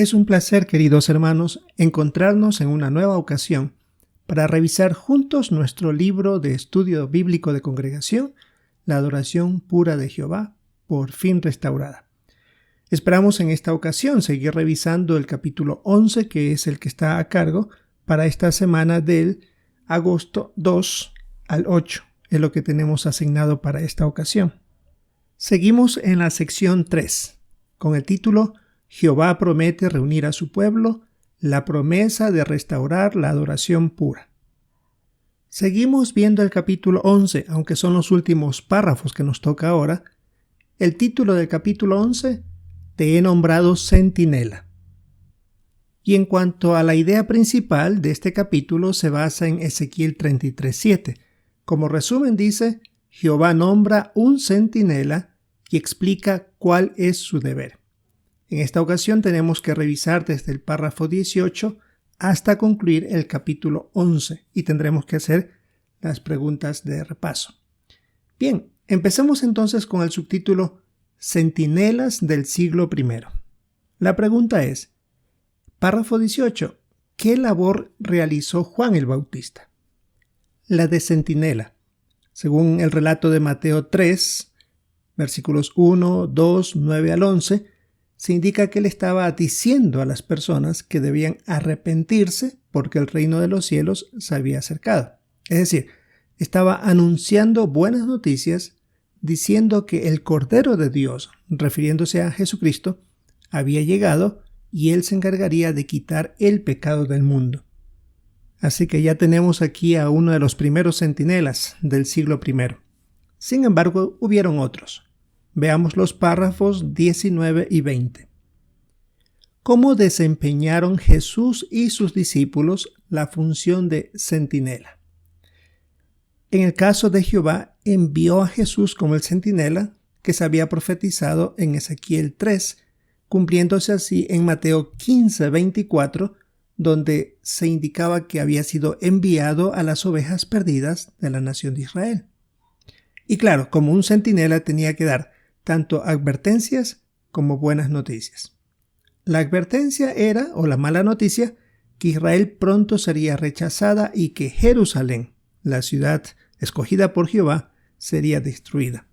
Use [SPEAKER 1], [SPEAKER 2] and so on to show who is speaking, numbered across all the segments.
[SPEAKER 1] Es un placer, queridos hermanos, encontrarnos en una nueva ocasión para revisar juntos nuestro libro de estudio bíblico de congregación, La adoración pura de Jehová, por fin restaurada. Esperamos en esta ocasión seguir revisando el capítulo 11, que es el que está a cargo para esta semana del agosto 2 al 8, es lo que tenemos asignado para esta ocasión. Seguimos en la sección 3, con el título Jehová promete reunir a su pueblo, la promesa de restaurar la adoración pura. Seguimos viendo el capítulo 11, aunque son los últimos párrafos que nos toca ahora. El título del capítulo 11, Te he nombrado centinela. Y en cuanto a la idea principal de este capítulo, se basa en Ezequiel 33:7. Como resumen dice, Jehová nombra un centinela y explica cuál es su deber. En esta ocasión tenemos que revisar desde el párrafo 18 hasta concluir el capítulo 11 y tendremos que hacer las preguntas de repaso. Bien, empecemos entonces con el subtítulo Centinelas del siglo I. La pregunta es, párrafo 18, ¿qué labor realizó Juan el Bautista? La de centinela. Según el relato de Mateo 3, versículos 1, 2, 9 al 11, se indica que él estaba diciendo a las personas que debían arrepentirse porque el reino de los cielos se había acercado. Es decir, estaba anunciando buenas noticias, diciendo que el Cordero de Dios, refiriéndose a Jesucristo, había llegado y él se encargaría de quitar el pecado del mundo. Así que ya tenemos aquí a uno de los primeros centinelas del siglo I. Sin embargo, hubieron otros. Veamos los párrafos 19 y 20. ¿Cómo desempeñaron Jesús y sus discípulos la función de centinela? En el caso de Jehová, envió a Jesús como el centinela que se había profetizado en Ezequiel 3, cumpliéndose así en Mateo 15:24, donde se indicaba que había sido enviado a las ovejas perdidas de la nación de Israel. Y claro, como un centinela tenía que dar tanto advertencias como buenas noticias. La advertencia era, o la mala noticia, que Israel pronto sería rechazada y que Jerusalén, la ciudad escogida por Jehová, sería destruida.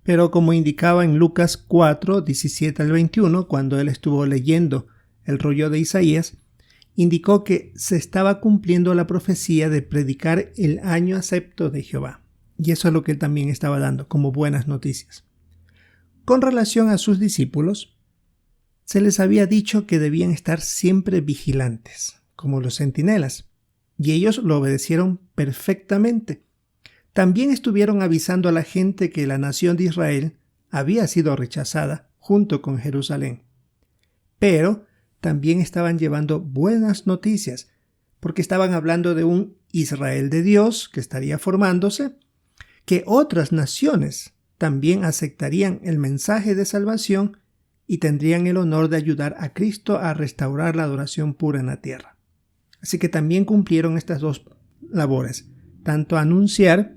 [SPEAKER 1] Pero como indicaba en Lucas 4, 17 al 21, cuando él estuvo leyendo el rollo de Isaías, indicó que se estaba cumpliendo la profecía de predicar el año acepto de Jehová. Y eso es lo que él también estaba dando como buenas noticias. Con relación a sus discípulos, se les había dicho que debían estar siempre vigilantes, como los centinelas, y ellos lo obedecieron perfectamente. También estuvieron avisando a la gente que la nación de Israel había sido rechazada junto con Jerusalén. Pero también estaban llevando buenas noticias, porque estaban hablando de un Israel de Dios que estaría formándose, que otras naciones también aceptarían el mensaje de salvación y tendrían el honor de ayudar a Cristo a restaurar la adoración pura en la tierra. Así que también cumplieron estas dos labores, tanto anunciar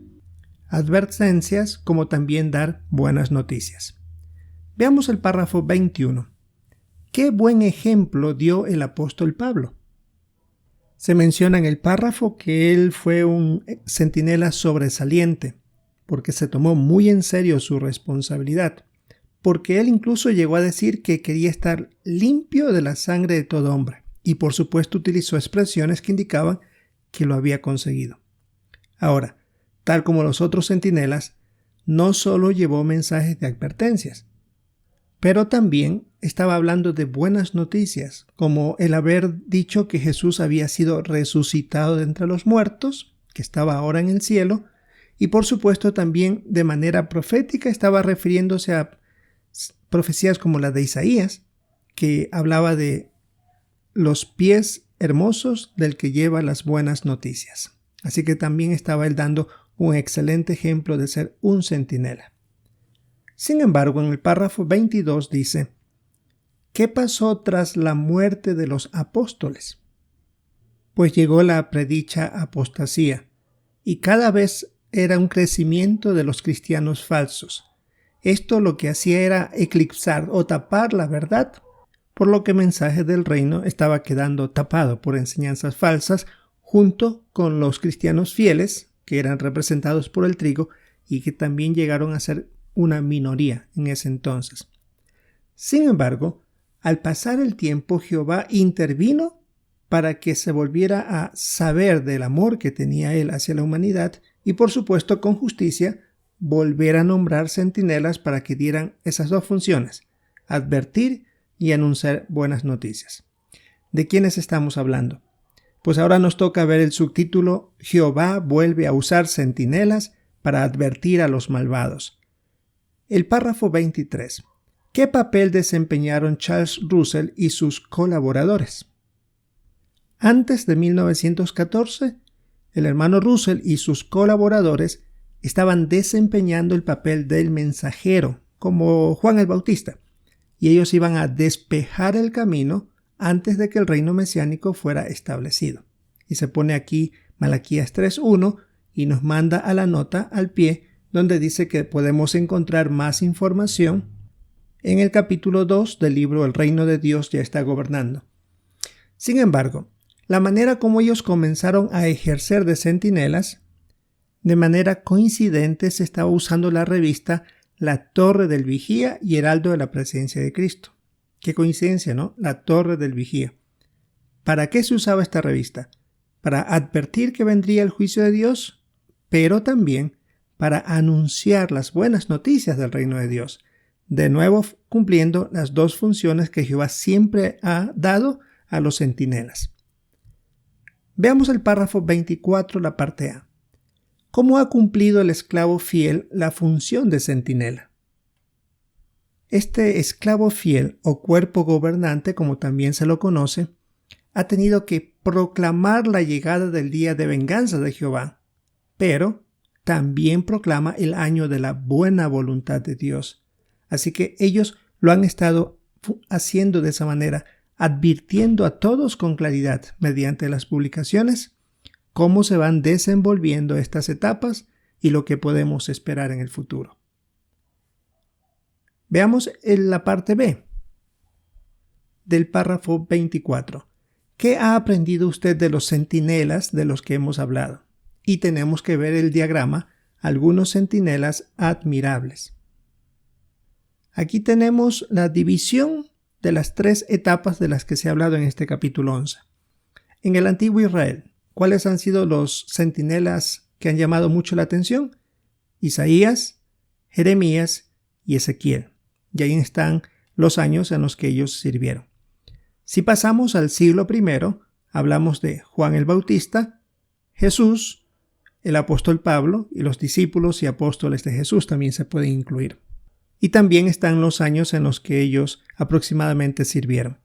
[SPEAKER 1] advertencias como también dar buenas noticias. Veamos el párrafo 21. ¿Qué buen ejemplo dio el apóstol Pablo? Se menciona en el párrafo que él fue un centinela sobresaliente, porque se tomó muy en serio su responsabilidad, porque él incluso llegó a decir que quería estar limpio de la sangre de todo hombre, y por supuesto utilizó expresiones que indicaban que lo había conseguido. Ahora, tal como los otros centinelas, no solo llevó mensajes de advertencias, pero también estaba hablando de buenas noticias, como el haber dicho que Jesús había sido resucitado de entre los muertos, que estaba ahora en el cielo, y por supuesto también de manera profética estaba refiriéndose a profecías como la de Isaías, que hablaba de los pies hermosos del que lleva las buenas noticias. Así que también estaba él dando un excelente ejemplo de ser un centinela. Sin embargo, en el párrafo 22 dice, ¿qué pasó tras la muerte de los apóstoles? Pues llegó la predicha apostasía, y cada vez era un crecimiento de los cristianos falsos. Esto lo que hacía era eclipsar o tapar la verdad por lo que el mensaje del reino estaba quedando tapado por enseñanzas falsas junto con los cristianos fieles, que eran representados por el trigo y que también llegaron a ser una minoría en ese entonces. Sin embargo, al pasar el tiempo, Jehová intervino para que se volviera a saber del amor que tenía él hacia la humanidad y, por supuesto, con justicia, volver a nombrar centinelas para que dieran esas dos funciones, advertir y anunciar buenas noticias. ¿De quiénes estamos hablando? Pues ahora nos toca ver el subtítulo Jehová vuelve a usar centinelas para advertir a los malvados. El párrafo 23. ¿Qué papel desempeñaron Charles Russell y sus colaboradores? Antes de 1914, el hermano Russell y sus colaboradores estaban desempeñando el papel del mensajero, como Juan el Bautista, y ellos iban a despejar el camino antes de que el reino mesiánico fuera establecido. Y se pone aquí Malaquías 3:1 y nos manda a la nota al pie donde dice que podemos encontrar más información en el capítulo 2 del libro El reino de Dios ya está gobernando. Sin embargo, la manera como ellos comenzaron a ejercer de centinelas, de manera coincidente se estaba usando la revista La Torre del Vigía y Heraldo de la Presencia de Cristo. Qué coincidencia, ¿no? La Torre del Vigía. ¿Para qué se usaba esta revista? Para advertir que vendría el juicio de Dios, pero también para anunciar las buenas noticias del reino de Dios. De nuevo cumpliendo las dos funciones que Jehová siempre ha dado a los centinelas. Veamos el párrafo 24, la parte A. ¿Cómo ha cumplido el esclavo fiel la función de centinela? Este esclavo fiel o cuerpo gobernante, como también se lo conoce, ha tenido que proclamar la llegada del día de venganza de Jehová, pero también proclama el año de la buena voluntad de Dios. Así que ellos lo han estado haciendo de esa manera, advirtiendo a todos con claridad mediante las publicaciones cómo se van desenvolviendo estas etapas y lo que podemos esperar en el futuro. Veamos en la parte B del párrafo 24. ¿Qué ha aprendido usted de los centinelas de los que hemos hablado? Y tenemos que ver el diagrama, algunos centinelas admirables. Aquí tenemos la división de las tres etapas de las que se ha hablado en este capítulo 11. En el antiguo Israel, ¿cuáles han sido los centinelas que han llamado mucho la atención? Isaías, Jeremías y Ezequiel. Y ahí están los años en los que ellos sirvieron. Si pasamos al siglo I, hablamos de Juan el Bautista, Jesús, el apóstol Pablo y los discípulos y apóstoles de Jesús también se pueden incluir. Y también están los años en los que ellos aproximadamente sirvieron.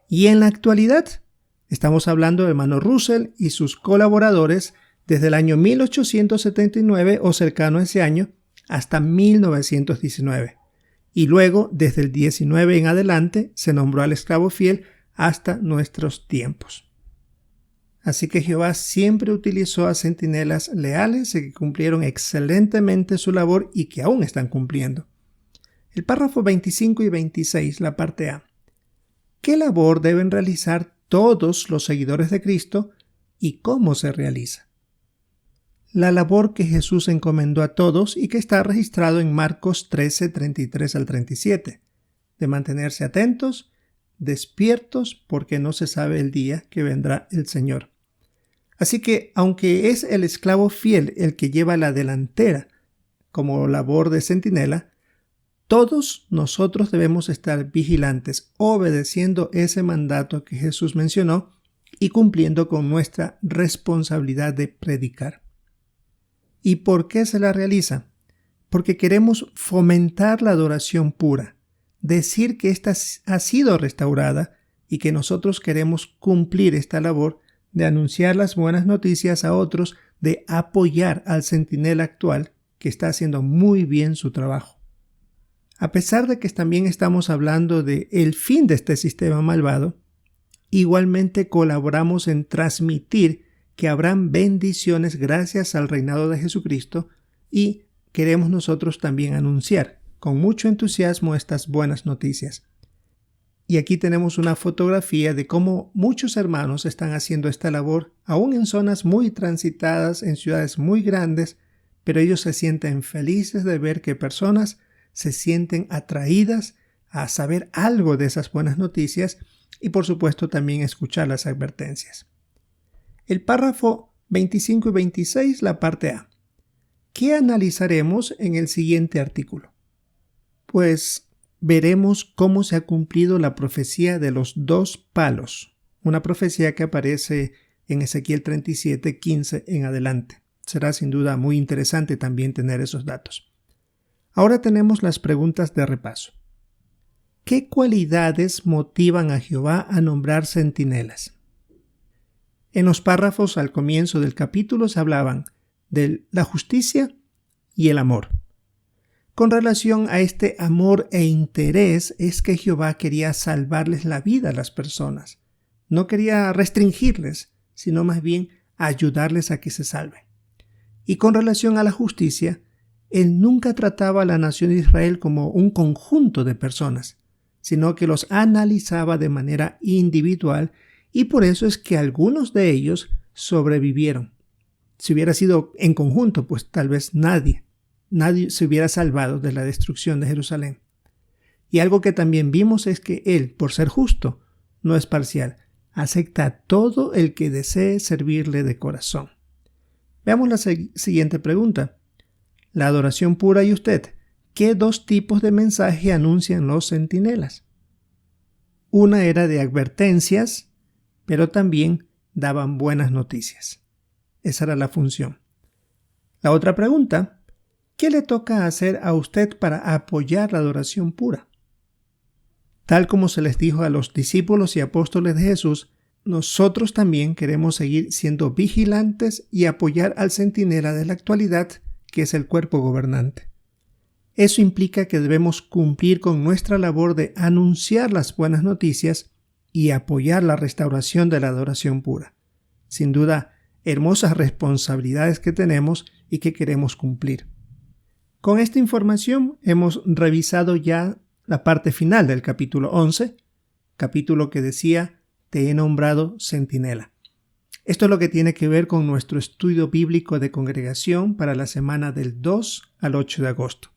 [SPEAKER 1] Y en la actualidad, estamos hablando de hermano Russell y sus colaboradores desde el año 1879 o cercano a ese año hasta 1919. Y luego, desde el 19 en adelante, se nombró al esclavo fiel hasta nuestros tiempos. Así que Jehová siempre utilizó a centinelas leales y que cumplieron excelentemente su labor y que aún están cumpliendo. El párrafo 25 y 26, la parte A. ¿Qué labor deben realizar todos los seguidores de Cristo y cómo se realiza? La labor que Jesús encomendó a todos y que está registrado en Marcos 13, 33 al 37, de mantenerse atentos, despiertos, porque no se sabe el día que vendrá el Señor. Así que, aunque es el esclavo fiel el que lleva la delantera como labor de centinela, todos nosotros debemos estar vigilantes, obedeciendo ese mandato que Jesús mencionó y cumpliendo con nuestra responsabilidad de predicar. ¿Y por qué se la realiza? Porque queremos fomentar la adoración pura, decir que ésta ha sido restaurada y que nosotros queremos cumplir esta labor de anunciar las buenas noticias a otros, de apoyar al centinela actual que está haciendo muy bien su trabajo. A pesar de que también estamos hablando de el fin de este sistema malvado, igualmente colaboramos en transmitir que habrán bendiciones gracias al reinado de Jesucristo y queremos nosotros también anunciar con mucho entusiasmo estas buenas noticias. Y aquí tenemos una fotografía de cómo muchos hermanos están haciendo esta labor, aún en zonas muy transitadas, en ciudades muy grandes, pero ellos se sienten felices de ver que personas se sienten atraídas a saber algo de esas buenas noticias y por supuesto también escuchar las advertencias. El párrafo 25 y 26, la parte A. ¿Qué analizaremos en el siguiente artículo? Pues veremos cómo se ha cumplido la profecía de los 2 palos, una profecía que aparece en Ezequiel 37, 15 en adelante. Será sin duda muy interesante también tener esos datos. Ahora tenemos las preguntas de repaso. ¿Qué cualidades motivan a Jehová a nombrar centinelas? En los párrafos al comienzo del capítulo se hablaban de la justicia y el amor. Con relación a este amor e interés es que Jehová quería salvarles la vida a las personas. No quería restringirles, sino más bien ayudarles a que se salven. Y con relación a la justicia, Él nunca trataba a la nación de Israel como un conjunto de personas, sino que los analizaba de manera individual y por eso es que algunos de ellos sobrevivieron. Si hubiera sido en conjunto, pues tal vez nadie se hubiera salvado de la destrucción de Jerusalén. Y algo que también vimos es que Él, por ser justo, no es parcial, acepta a todo el que desee servirle de corazón. Veamos la siguiente pregunta. La adoración pura y usted, ¿qué 2 tipos de mensaje anuncian los centinelas? Una era de advertencias, pero también daban buenas noticias. Esa era la función. La otra pregunta, ¿qué le toca hacer a usted para apoyar la adoración pura? Tal como se les dijo a los discípulos y apóstoles de Jesús, nosotros también queremos seguir siendo vigilantes y apoyar al centinela de la actualidad, que es el cuerpo gobernante. Eso implica que debemos cumplir con nuestra labor de anunciar las buenas noticias y apoyar la restauración de la adoración pura. Sin duda, hermosas responsabilidades que tenemos y que queremos cumplir. Con esta información hemos revisado ya la parte final del capítulo 11, capítulo que decía, te he nombrado centinela. Esto es lo que tiene que ver con nuestro estudio bíblico de congregación para la semana del 2 al 8 de agosto.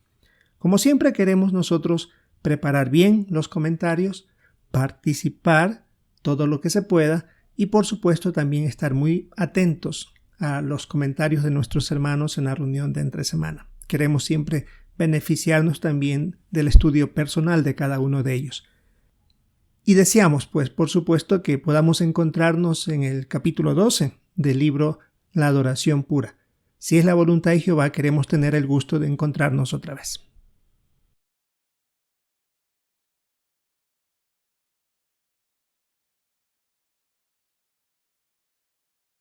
[SPEAKER 1] Como siempre queremos nosotros preparar bien los comentarios, participar todo lo que se pueda y por supuesto también estar muy atentos a los comentarios de nuestros hermanos en la reunión de entre semana. Queremos siempre beneficiarnos también del estudio personal de cada uno de ellos. Y deseamos, pues, por supuesto, que podamos encontrarnos en el capítulo 12 del libro La Adoración Pura. Si es la voluntad de Jehová, queremos tener el gusto de encontrarnos otra vez.